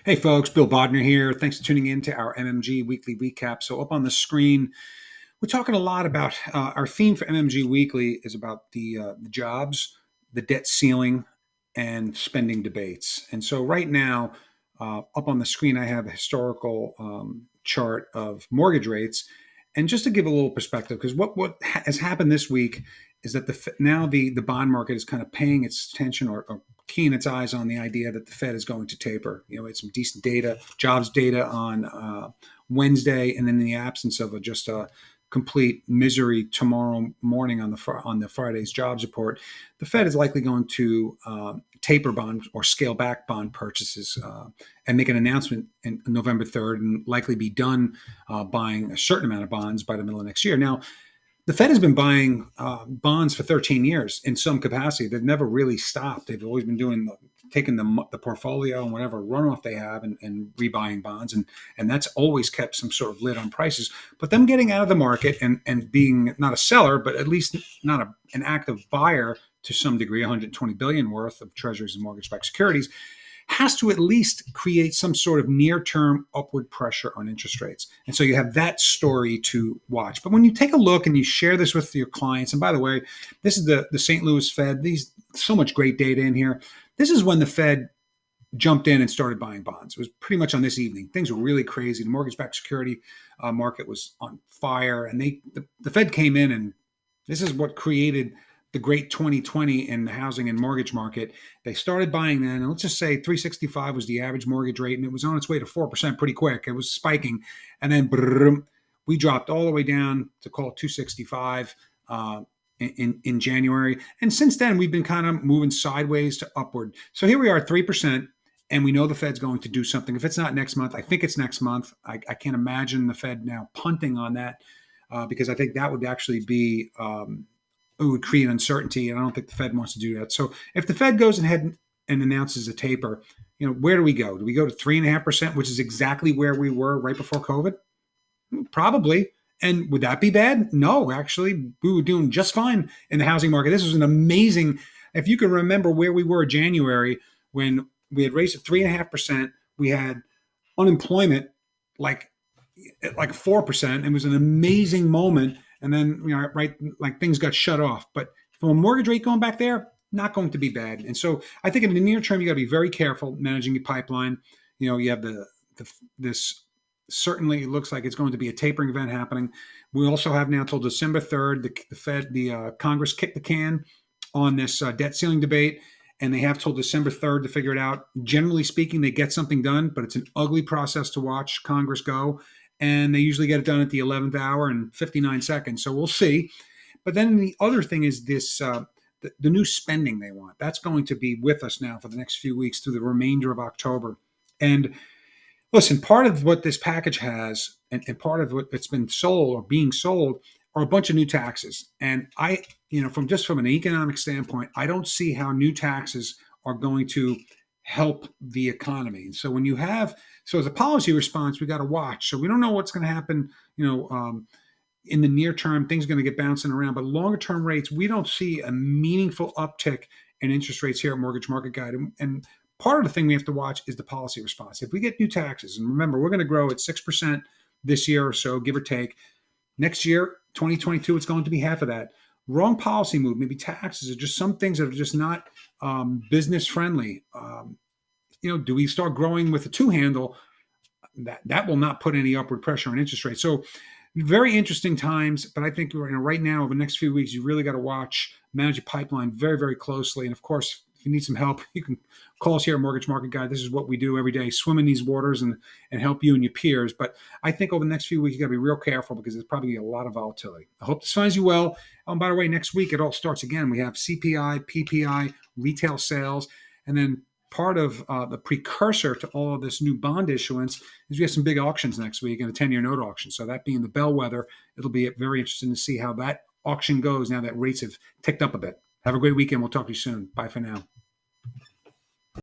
Hey folks, Bill Bodner here. Thanks for tuning in to our MMG weekly recap. So up on the screen, we're talking a lot about our theme for MMG Weekly is about the jobs, the debt ceiling, and spending debates. And so right now, up on the screen, I have a historical chart of mortgage rates. And just to give a little perspective, because what has happened this week is that now the bond market is kind of paying its attention or keying its eyes on the idea that the Fed is going to taper. It's some decent data, jobs data on Wednesday, and then in the absence of just a complete misery tomorrow morning on the Friday's jobs report, the Fed is likely going to taper bond or scale back bond purchases and make an announcement in November 3rd and likely be done buying a certain amount of bonds by the middle of next year. Now, the Fed has been buying bonds for 13 years in some capacity. They've never really stopped. They've always been taking the portfolio and whatever runoff they have and rebuying bonds. And that's always kept some sort of lid on prices. But them getting out of the market and being not a seller, but at least not an active buyer to some degree, 120 billion worth of treasuries and mortgage-backed securities, has to at least create some sort of near-term upward pressure on interest rates. And so you have that story to watch. But when you take a look and you share this with your clients, and by the way, this is the St. Louis Fed. So much great data in here. This is when the Fed jumped in and started buying bonds. It was pretty much on this evening. Things were really crazy. The mortgage-backed security market was on fire. And the Fed came in, and this is what created the great 2020 in the housing and mortgage market. They started buying then, and let's just say 365 was the average mortgage rate, and it was on its way to 4% pretty quick. It was spiking, and then we dropped all the way down to call it 265 in January. And since then, we've been kind of moving sideways to upward. So here we are, 3%, and we know the Fed's going to do something. If it's not next month, I think it's next month. I can't imagine the Fed now punting on that because I think that would actually be it would create uncertainty, and I don't think the Fed wants to do that. So if the Fed goes ahead and announces a taper, where do we go? Do we go to 3.5%, which is exactly where we were right before COVID? Probably. And would that be bad? No, actually, we were doing just fine in the housing market. This was an amazing, if you can remember where we were in January when we had raised it 3.5%, we had unemployment like 4%. It was an amazing moment. And then, like things got shut off. But from a mortgage rate going back there, not going to be bad. And so I think in the near term, you got to be very careful managing your pipeline. You have this certainly it looks like it's going to be a tapering event happening. We also have now till December 3rd, the Congress kicked the can on this debt ceiling debate. And they have till December 3rd to figure it out. Generally speaking, they get something done, but it's an ugly process to watch Congress go. And they usually get it done at the 11th hour and 59 seconds. So we'll see. But then the other thing is this, the new spending they want. That's going to be with us now for the next few weeks through the remainder of October. And listen, part of what this package has and part of what it's been sold or being sold are a bunch of new taxes. And from an economic standpoint, I don't see how new taxes are going to help the economy. So as a policy response, we got to watch. So we don't know what's going to happen, in the near term. Things are going to get bouncing around, but longer term rates, we don't see a meaningful uptick in interest rates here at Mortgage Market Guide. And part of the thing we have to watch is the policy response. If we get new taxes, and remember, we're going to grow at 6% this year or so, give or take. Next year, 2022, it's going to be half of that. Wrong policy move, maybe taxes, or just some things that are just not business friendly. Do we start growing with a two handle? That will not put any upward pressure on interest rates. So very interesting times, but I think right now, over the next few weeks, you really got to manage your pipeline very, very closely. And of course, if you need some help, you can call us here at Mortgage Market Guide. This is what we do every day, swim in these waters and help you and your peers. But I think over the next few weeks, you got to be real careful because there's probably a lot of volatility. I hope this finds you well. And by the way, next week, it all starts again. We have CPI, PPI, retail sales, and then part of the precursor to all of this new bond issuance is we have some big auctions next week and a 10-year note auction. So that being the bellwether, it'll be very interesting to see how that auction goes now that rates have ticked up a bit. Have a great weekend. We'll talk to you soon. Bye for now.